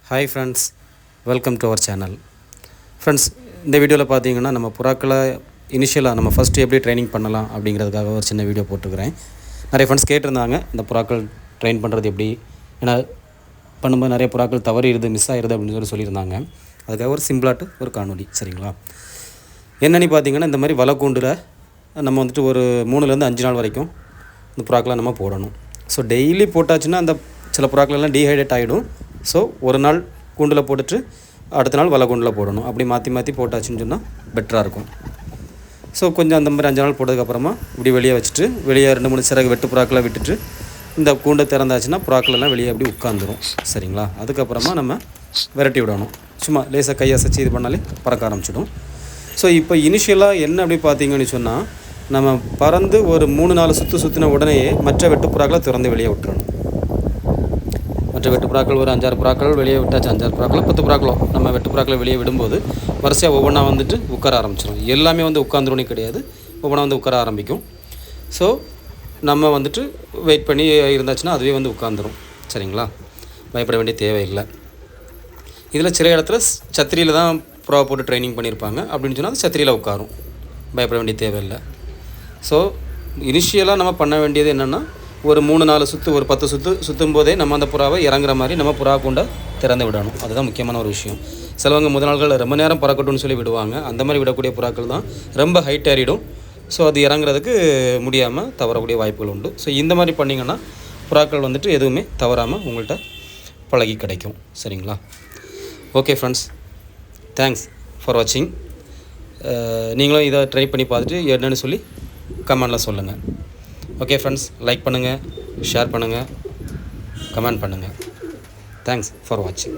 Hi friends, welcome to our channel. Friends, இந்த வீடியோவில் பார்த்தீங்கன்னா நம்ம புறாக்களை இனிஷியலாக நம்ம ஃபஸ்ட்டு எப்படி ட்ரைனிங் பண்ணலாம் அப்படிங்கிறதுக்காக ஒரு சின்ன வீடியோ போட்டுருக்கிறேன். நிறைய ஃப்ரெண்ட்ஸ் கேட்டிருந்தாங்க இந்த புறாக்கள் ட்ரெயின் பண்ணுறது எப்படி, ஏன்னா பண்ணும்போது நிறைய புறாக்கள் தவறிடுது, மிஸ் ஆகிடுது அப்படின்னு சொல்லியிருந்தாங்க. அதுக்காக ஒரு சிம்பிளாட்டு ஒரு காணொலி. சரிங்களா? என்னென்னு பார்த்தீங்கன்னா, இந்த மாதிரி வலைக்கூண்டில் நம்ம வந்துட்டு ஒரு 3-5 நாள் வரைக்கும் இந்த புறாக்களை நம்ம போடணும். ஸோ டெய்லி போட்டாச்சுன்னா அந்த சில புறாக்களெல்லாம் டீஹைட்ரேட் ஆகிடும். ஸோ ஒரு நாள் கூண்டில் போட்டுட்டு அடுத்த நாள் வலை கூண்டில் போடணும். அப்படி மாற்றி மாற்றி போட்டாச்சுன்னு சொன்னால் பெட்டராக இருக்கும். ஸோ கொஞ்சம் அந்த மாதிரி 5 நாள் போட்டதுக்கப்புறமா இப்படி வெளியே வச்சுட்டு, வெளியே 2-3 சிறகு வெட்டு புறாக்களை விட்டுட்டு இந்த கூண்டை திறந்தாச்சுன்னா புறாக்களெல்லாம் வெளியே அப்படி உட்காந்துரும். சரிங்களா? அதுக்கப்புறமா நம்ம விரட்டி விடணும். சும்மா லேசாக கையை அசைச்சு இது பண்ணாலே பறக்க ஆரம்பிச்சிடும். ஸோ இப்போ இனிஷியலாக என்ன அப்படி பார்த்தீங்கன்னு சொன்னால், நம்ம பறந்து ஒரு 3-4 சுற்றின உடனேயே மற்ற வெட்டு புறாக்களை திறந்து வெளியே விட்டுறணும். மற்ற வெட்டு புறாக்கள் ஒரு 5-6 புறாக்கள் வெளியே விட்டாச்சு. 5-6 புறாக்களோ 10 புறாக்களோ நம்ம வெட்டு புறாக்களை வெளியே விடும்போது வரிசையாக ஒவ்வொன்றா வந்துட்டு உட்கார ஆரம்பிச்சிடும். எல்லாமே வந்து உட்காந்துருனே கிடையாது, ஒவ்வொன்றா வந்து உட்கார ஆரம்பிக்கும். ஸோ நம்ம வந்துட்டு வெயிட் பண்ணி இருந்தாச்சுன்னா அதுவே வந்து உட்காந்துரும். சரிங்களா? பயப்பட வேண்டிய தேவையில்லை. இதில் சில இடத்துல சத்திரியில் தான் புறாவை போட்டு ட்ரைனிங் பண்ணியிருப்பாங்க. அப்படின்னு சொன்னால் அது சத்திரியில் உட்காரும். பயப்பட வேண்டிய தேவையில்லை. ஸோ இனிஷியலாக நம்ம பண்ண வேண்டியது என்னென்னா, ஒரு 3-4 சுற்று, ஒரு 10 சுற்று சுற்றும் போதே நம்ம அந்த புறாவை இறங்குற மாதிரி நம்ம புறா கூண்டை திறந்து விடணும். அதுதான் முக்கியமான ஒரு விஷயம். சிலவங்க முதல் நாள்கள் ரொம்ப நேரம் பறக்கட்டும்னு சொல்லி விடுவாங்க. அந்த மாதிரி விடக்கூடிய புறாக்கள் தான் ரொம்ப ஹைட் ஏறிடும். ஸோ அது இறங்குறதுக்கு முடியாமல் தவறக்கூடிய வாய்ப்புகள் உண்டு. ஸோ இந்த மாதிரி பண்ணிங்கன்னா புறாக்கள் வந்துட்டு எதுவுமே தவறாமல் உங்கள்கிட்ட பழகி கிடைக்கும். சரிங்களா? ஓகே ஃப்ரெண்ட்ஸ், தேங்க்ஸ் ஃபார் வாட்சிங். நீங்களும் இதை ட்ரை பண்ணி பார்த்துட்டு என்னென்னு சொல்லி கமெண்டில் சொல்லுங்கள். ஓகே ஃப்ரெண்ட்ஸ், லைக் பண்ணுங்கள், ஷேர் பண்ணுங்கள், கமெண்ட் பண்ணுங்கள். தேங்க்ஸ் ஃபார் வாட்சிங்.